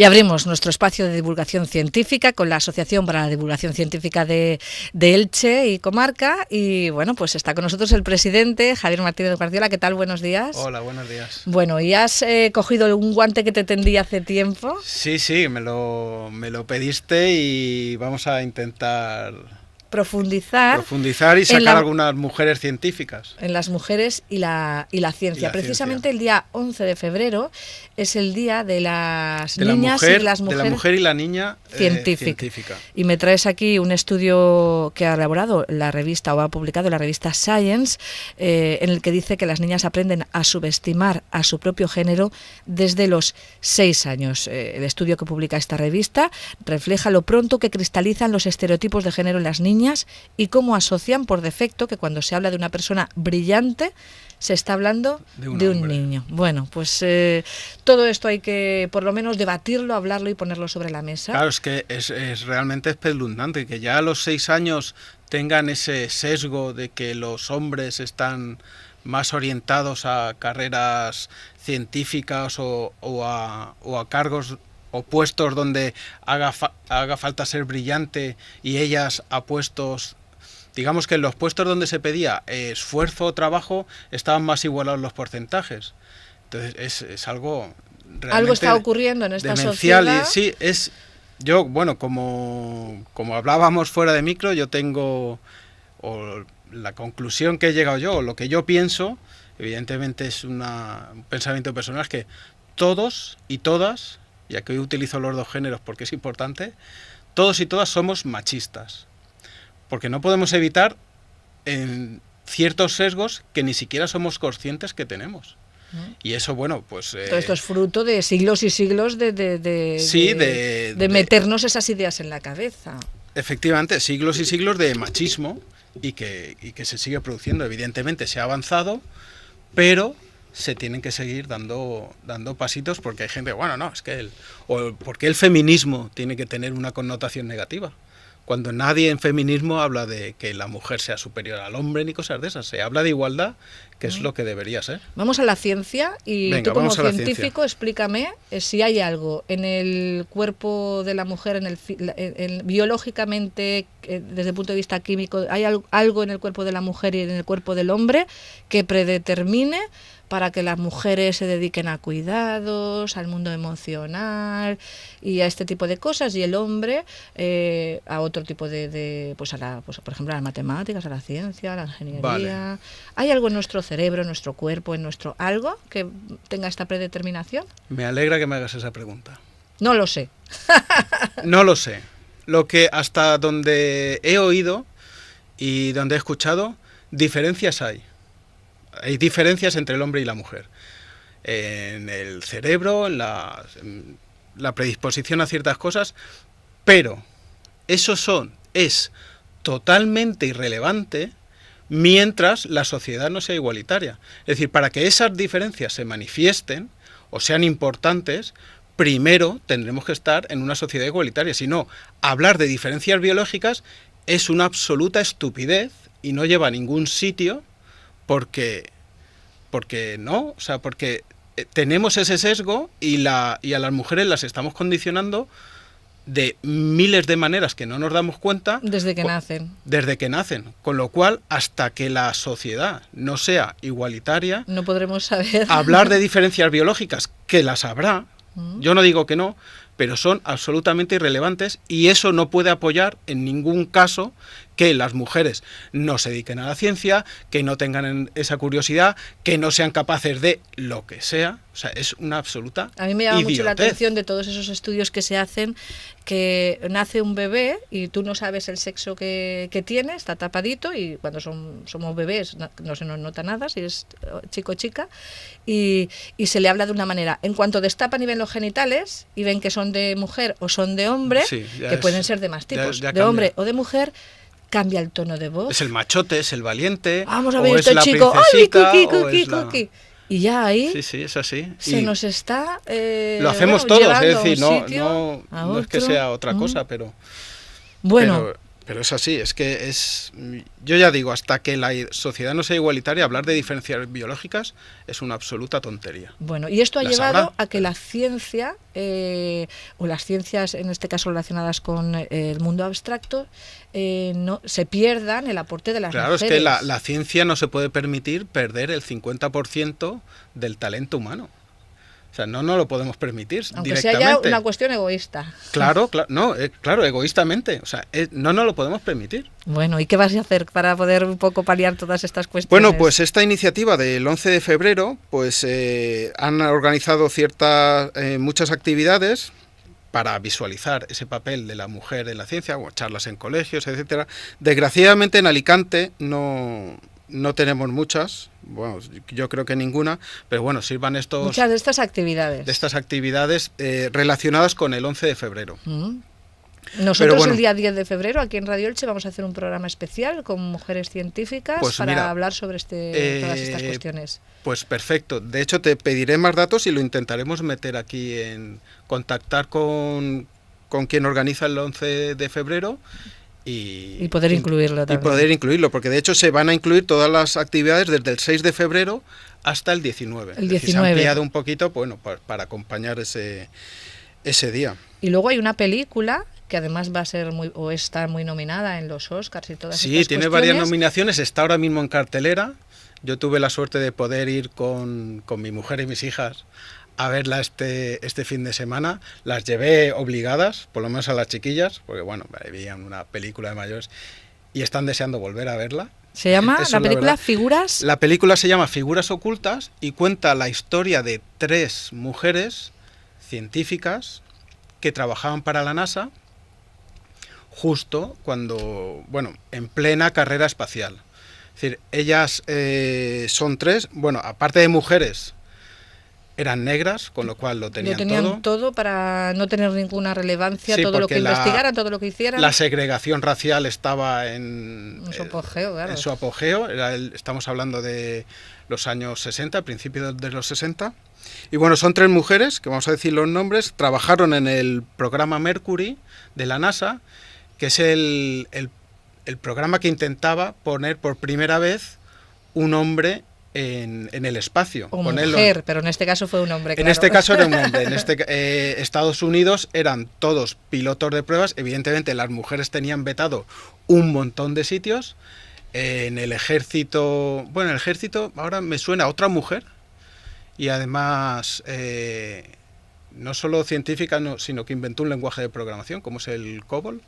Y abrimos nuestro espacio de divulgación científica con la Asociación para la Divulgación Científica de Elche y Comarca. Y bueno, pues está con nosotros el presidente, Javier Martínez Guardiola. ¿Qué tal? Buenos días. Hola, buenos días. Bueno, ¿y has cogido un guante que te tendí hace tiempo? Sí, me lo pediste y vamos a intentar profundizar y sacar algunas mujeres científicas. En las mujeres y la ciencia. Precisamente el día 11 de febrero es el día de las niñas y las mujeres. De la mujer y la niña científica. Y me traes aquí un estudio que ha elaborado la revista, o ha publicado la revista Science, en el que dice que las niñas aprenden a subestimar a su propio género desde los 6 años. El estudio que publica esta revista refleja lo pronto que cristalizan los estereotipos de género en las niñas y cómo asocian por defecto que cuando se habla de una persona brillante se está hablando de un niño. Bueno, pues todo esto hay que por lo menos debatirlo, hablarlo y ponerlo sobre la mesa. Claro, es que es realmente espeluznante que ya a los 6 años tengan ese sesgo de que los hombres están más orientados a carreras científicas o a cargos o puestos donde haga falta ser brillante, y ellas a puestos, digamos que en los puestos donde se pedía esfuerzo o trabajo estaban más igualados los porcentajes. Entonces es algo realmente algo está ocurriendo en esta demencial. sociedad. Y sí, yo, bueno, como hablábamos fuera de micro, yo tengo, o la conclusión que he llegado yo, o lo que yo pienso, evidentemente es un pensamiento personal, es que todos y todas, ya que hoy utilizo los dos géneros porque es importante, todos y todas somos machistas, porque no podemos evitar ciertos sesgos que ni siquiera somos conscientes que tenemos. Y eso, bueno, pues... Todo esto es fruto de siglos y siglos de meternos esas ideas en la cabeza. Efectivamente, siglos y siglos de machismo y que se sigue produciendo. Evidentemente se ha avanzado, pero se tienen que seguir dando pasitos, porque hay gente, bueno, no, es que porque el feminismo tiene que tener una connotación negativa, cuando nadie en feminismo habla de que la mujer sea superior al hombre ni cosas de esas. Se habla de igualdad, que es lo que debería ser. Vamos a la ciencia y venga, tú como científico explícame si hay algo en el cuerpo de la mujer, biológicamente, desde el punto de vista químico, hay algo en el cuerpo de la mujer y en el cuerpo del hombre que predetermine para que las mujeres se dediquen a cuidados, al mundo emocional y a este tipo de cosas, y el hombre a otro tipo pues por ejemplo, a las matemáticas, a la ciencia, a la ingeniería. Vale. ¿Hay algo en nuestro cerebro, en nuestro cuerpo, en nuestro algo que tenga esta predeterminación? Me alegra que me hagas esa pregunta. No lo sé. No lo sé. Lo que hasta donde he oído y donde he escuchado, diferencias hay. Hay diferencias entre el hombre y la mujer. En el cerebro, en la predisposición a ciertas cosas, pero eso es totalmente irrelevante mientras la sociedad no sea igualitaria. Es decir, para que esas diferencias se manifiesten o sean importantes, primero tendremos que estar en una sociedad igualitaria. Si no, hablar de diferencias biológicas es una absoluta estupidez y no lleva a ningún sitio, porque no, o sea, porque tenemos ese sesgo y a las mujeres las estamos condicionando de miles de maneras que no nos damos cuenta. Desde que nacen. Desde que nacen. Con lo cual, hasta que la sociedad no sea igualitaria, no podremos saber. Hablar de diferencias biológicas, que las habrá, yo no digo que no, pero son absolutamente irrelevantes, y eso no puede apoyar en ningún caso que las mujeres no se dediquen a la ciencia, que no tengan esa curiosidad, que no sean capaces de lo que sea. O sea, es una absoluta idiotez. A mí me llama mucho la atención de todos esos estudios que se hacen, que nace un bebé y tú no sabes el sexo que tiene, está tapadito, y cuando somos bebés no se nos nota nada si es chico o chica, y se le habla de una manera. En cuanto destapan y ven los genitales y ven que son de mujer o son de hombre, sí, que pueden ser de más tipos, ya de hombre o de mujer, cambia el tono de voz. Es el machote, es el valiente. Vamos a ver esto, chico. ¡Ay, cookie! Y ya ahí sí, es así. Se nos está lo hacemos todos, es decir, no es que sea otra cosa, pero Pero es así, es que es... Yo ya digo, hasta que la sociedad no sea igualitaria, hablar de diferencias biológicas es una absoluta tontería. Bueno, y esto ha Las llevado habrá, a que pero- la ciencia, o las ciencias, en este caso relacionadas con el mundo abstracto, no se pierdan el aporte de las Claro, es mujeres. que la ciencia no se puede permitir perder el 50% del talento humano. O sea, no lo podemos permitir Aunque sea directamente. ya una cuestión egoísta. Claro, claro, egoístamente. O sea, no lo podemos permitir. Bueno, ¿y qué vas a hacer para poder un poco paliar todas estas cuestiones? Bueno, pues esta iniciativa del 11 de febrero, pues han organizado muchas actividades para visualizar ese papel de la mujer en la ciencia, como charlas en colegios, etcétera. Desgraciadamente en Alicante no tenemos muchas, bueno, yo creo que ninguna, pero bueno, sirvan Muchas de estas actividades. estas actividades relacionadas con el 11 de febrero. Nosotros Pero bueno, el día 10 de febrero aquí en Radio Elche vamos a hacer un programa especial con mujeres científicas Pues para mira, hablar sobre todas estas cuestiones. Pues perfecto. De hecho, te pediré más datos y lo intentaremos meter aquí en contactar con quien organiza el 11 de febrero Y poder incluirlo también. Y poder incluirlo, porque de hecho se van a incluir todas las actividades desde el 6 de febrero hasta el 19. El Es decir, 19. se ha ampliado un poquito, bueno, para acompañar ese día. Y luego hay una película que además va a ser está muy nominada en los Oscars y todas estas Sí, tiene varias cuestiones. nominaciones, está ahora mismo en cartelera. Yo tuve la suerte de poder ir con mi mujer y mis hijas a verla este fin de semana. Las llevé obligadas, por lo menos a las chiquillas, porque bueno, veían una película de mayores y están deseando volver a verla. Se llama Eso la es película verdad. Figuras. La película se llama Figuras ocultas y cuenta la historia de 3 mujeres científicas que trabajaban para la NASA justo cuando, bueno, en plena carrera espacial. Es decir, ellas son 3, bueno, aparte de mujeres, eran negras, con lo cual lo tenían todo para no tener ninguna relevancia, Sí, todo lo porque que investigaran, todo lo que hicieran. La segregación racial estaba en su apogeo, claro. En su apogeo, estamos hablando de los años 60, principios de los 60. Y bueno, son 3 mujeres, que vamos a decir los nombres, trabajaron en el programa Mercury de la NASA, que es el programa que intentaba poner por primera vez un hombre en el espacio. O ponerlo, mujer, pero en este caso fue un hombre, claro. En este caso era un hombre. En Estados Unidos eran todos pilotos de pruebas. Evidentemente las mujeres tenían vetado un montón de sitios. En el ejército, bueno, el ejército ahora me suena a otra mujer. Y además, no solo científica, sino que inventó un lenguaje de programación, como es el COBOL.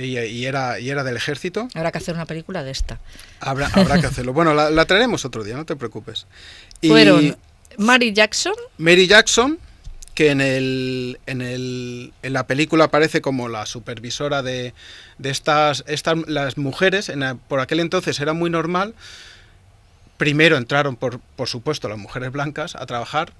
Y era del ejército. Habrá que hacer una película de esta. Habrá que hacerlo. Bueno, la traeremos otro día, no te preocupes. Fueron Mary Jackson. Mary Jackson, que en la película aparece como la supervisora de las mujeres. Por aquel entonces era muy normal. Primero entraron, por supuesto, las mujeres blancas a trabajar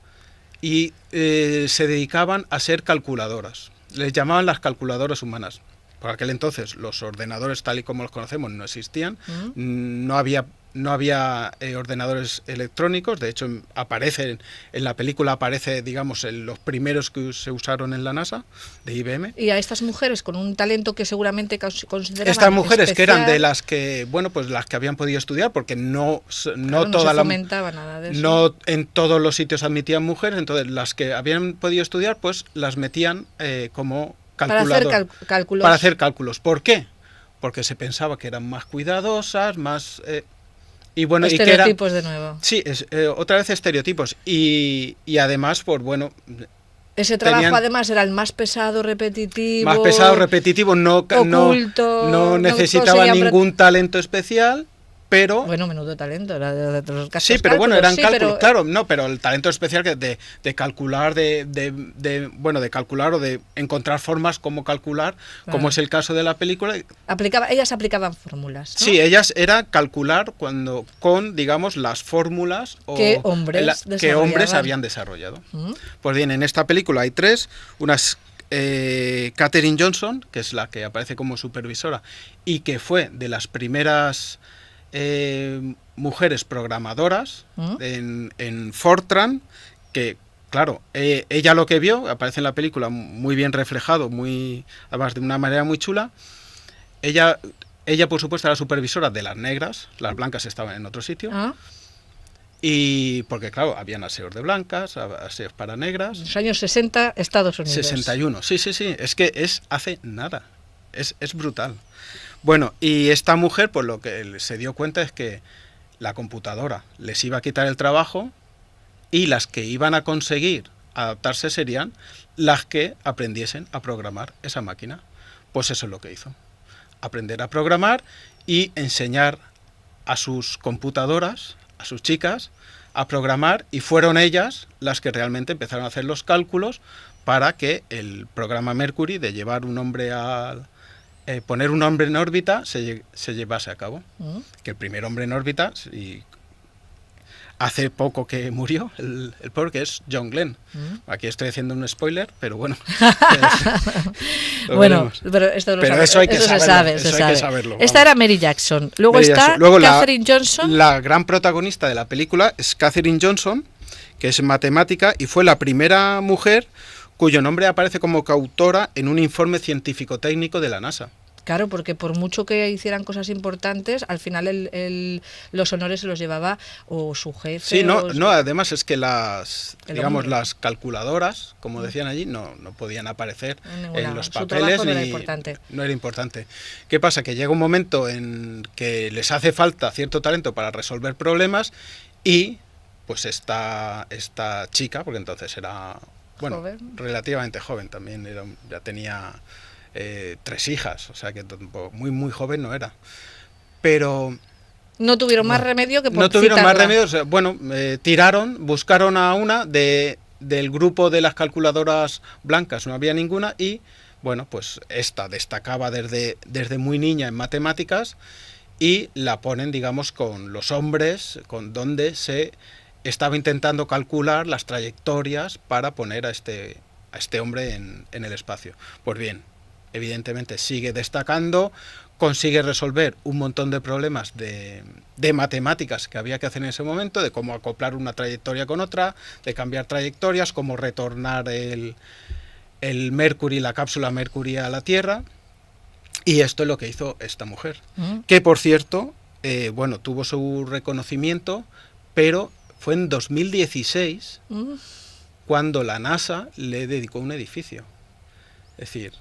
y se dedicaban a ser calculadoras. Les llamaban las calculadoras humanas. Por aquel entonces los ordenadores tal y como los conocemos no existían, no había ordenadores electrónicos. De hecho en la película aparece, digamos, los primeros que se usaron en la NASA, de IBM. Y a estas mujeres con un talento que seguramente consideraban Estas mujeres especial, que eran de las que, bueno, pues las que habían podido estudiar, porque no toda se fomentaba nada de eso. No en todos los sitios admitían mujeres, entonces las que habían podido estudiar, pues las metían como calculador, para hacer cálculos. ¿Por qué? Porque se pensaba que eran más cuidadosas, más... y bueno, estereotipos de nuevo. Sí, otra vez estereotipos. Y además, pues bueno... Ese trabajo además era el más pesado, repetitivo. Oculto, no necesitaba ningún talento especial. Pero bueno, menudo talento, era de los casos. Sí, pero bueno, eran cálculos, pero, claro, no, pero el talento especial que de calcular, de calcular o de encontrar formas como calcular, claro, como es el caso de la película. Ellas aplicaban fórmulas, ¿no? Sí, ellas era calcular con, digamos, las fórmulas que hombres habían desarrollado. Pues bien, en esta película hay 3, unas Katherine Johnson, que es la que aparece como supervisora y que fue de las primeras mujeres programadoras en Fortran, que claro, ella lo que vio, aparece en la película muy bien reflejado, además de una manera muy chula, ella, por supuesto, era supervisora de las negras, las blancas estaban en otro sitio. Y porque, claro, habían aseos de blancas, aseos para negras. Los años 60, Estados Unidos. 61, sí, es que hace nada, es brutal. Bueno, y esta mujer, pues lo que se dio cuenta es que la computadora les iba a quitar el trabajo y las que iban a conseguir adaptarse serían las que aprendiesen a programar esa máquina. Pues eso es lo que hizo. Aprender a programar y enseñar a sus computadoras, a sus chicas, a programar, y fueron ellas las que realmente empezaron a hacer los cálculos para que el programa Mercury de llevar un hombre poner un hombre en órbita se llevase a cabo. Que el primer hombre en órbita, y hace poco que murió, el pobre, que es John Glenn. Aquí estoy haciendo un spoiler, pero bueno. Bueno, pero esto lo sabe, eso hay que saberlo, se sabe. Que saberlo. Esta era Mary Jackson. Luego Mary está Jackson. Luego Katherine Johnson. La gran protagonista de la película es Katherine Johnson, que es matemática y fue la primera mujer cuyo nombre aparece como coautora en un informe científico-técnico de la NASA. Claro, porque por mucho que hicieran cosas importantes, al final los honores se los llevaba o su jefe. Sí, no, además es que las calculadoras, como decían allí, no podían aparecer en los papeles. No era importante. No era importante. ¿Qué pasa? Que llega un momento en que les hace falta cierto talento para resolver problemas y pues esta chica, porque entonces era, bueno, relativamente joven también, ya tenía 3 hijas, o sea que muy joven no era, pero no tuvieron más remedio que por no tuvieron citarla. más remedio, o sea, buscaron a una del grupo de las calculadoras blancas, no había ninguna, y bueno, pues esta destacaba desde muy niña en matemáticas y la ponen, digamos, con los hombres, con donde se estaba intentando calcular las trayectorias para poner a este hombre en el espacio. Pues bien, evidentemente sigue destacando, consigue resolver un montón de problemas de matemáticas que había que hacer en ese momento, de cómo acoplar una trayectoria con otra, de cambiar trayectorias, cómo retornar el Mercury, la cápsula Mercury a la Tierra, y esto es lo que hizo esta mujer, que por cierto, tuvo su reconocimiento, pero fue en 2016 cuando la NASA le dedicó un edificio. Es decir,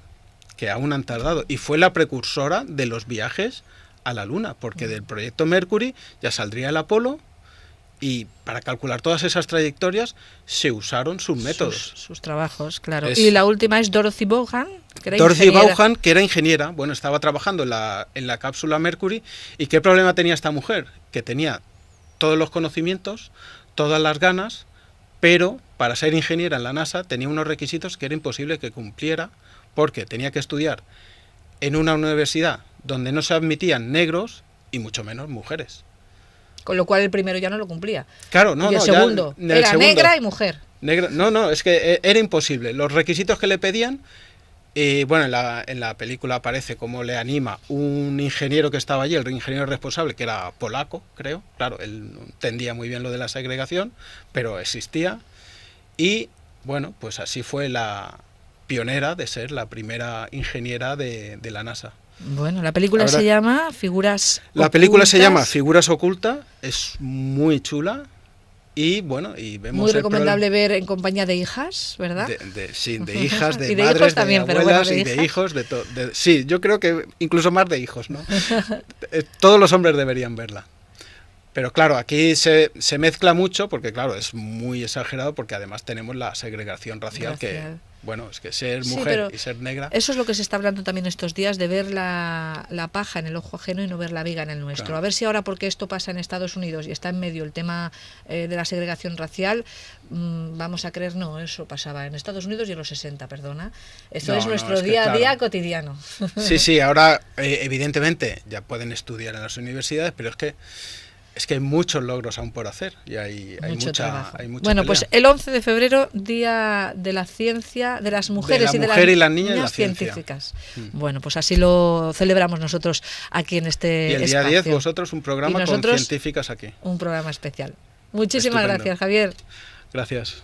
que aún han tardado, y fue la precursora de los viajes a la Luna, porque del proyecto Mercury ya saldría el Apolo, y para calcular todas esas trayectorias se usaron sus métodos. Sus trabajos, claro. Y la última es Dorothy Vaughan, que era Dorothy ingeniera. Vaughan, que era ingeniera, estaba trabajando en la cápsula Mercury, y ¿qué problema tenía esta mujer? Que tenía todos los conocimientos, todas las ganas, pero para ser ingeniera en la NASA tenía unos requisitos que era imposible que cumpliera, porque tenía que estudiar en una universidad donde no se admitían negros y mucho menos mujeres. Con lo cual el primero ya no lo cumplía. Claro, y el segundo era negra y mujer. Es que era imposible. Los requisitos que le pedían, en la película aparece cómo le anima un ingeniero que estaba allí, el ingeniero responsable, que era polaco, creo. Claro, él no entendía muy bien lo de la segregación, pero existía. Y bueno, pues así fue la pionera de ser la primera ingeniera de la NASA. Bueno, la película se llama Figuras Ocultas. La película se llama Figuras Ocultas, es muy chula y vemos muy recomendable ver en compañía de hijas, ¿verdad? Sí, de hijas, de y de madres, hijos también, de abuelas y de hijos, sí, yo creo que incluso más de hijos, ¿no? Todos los hombres deberían verla. Pero claro, aquí se mezcla mucho porque claro, es muy exagerado porque además tenemos la segregación racial. Que es que ser mujer y ser negra... Eso es lo que se está hablando también estos días, de ver la paja en el ojo ajeno y no ver la viga en el nuestro. Claro. A ver si ahora, porque esto pasa en Estados Unidos y está en medio el tema de la segregación racial, vamos a creer, no, eso pasaba en Estados Unidos y en los 60, perdona. Esto es nuestro día a día cotidiano. Sí, ahora evidentemente ya pueden estudiar en las universidades, pero es que hay muchos logros aún por hacer y hay mucha trabajo. Bueno, pues el 11 de febrero, Día de la Ciencia, de las mujeres y de las niñas científicas. Bueno, pues así lo celebramos nosotros aquí en este espacio. Y el día 10 vosotros un programa con científicas aquí. Un programa especial. Muchísimas gracias, Javier. Gracias.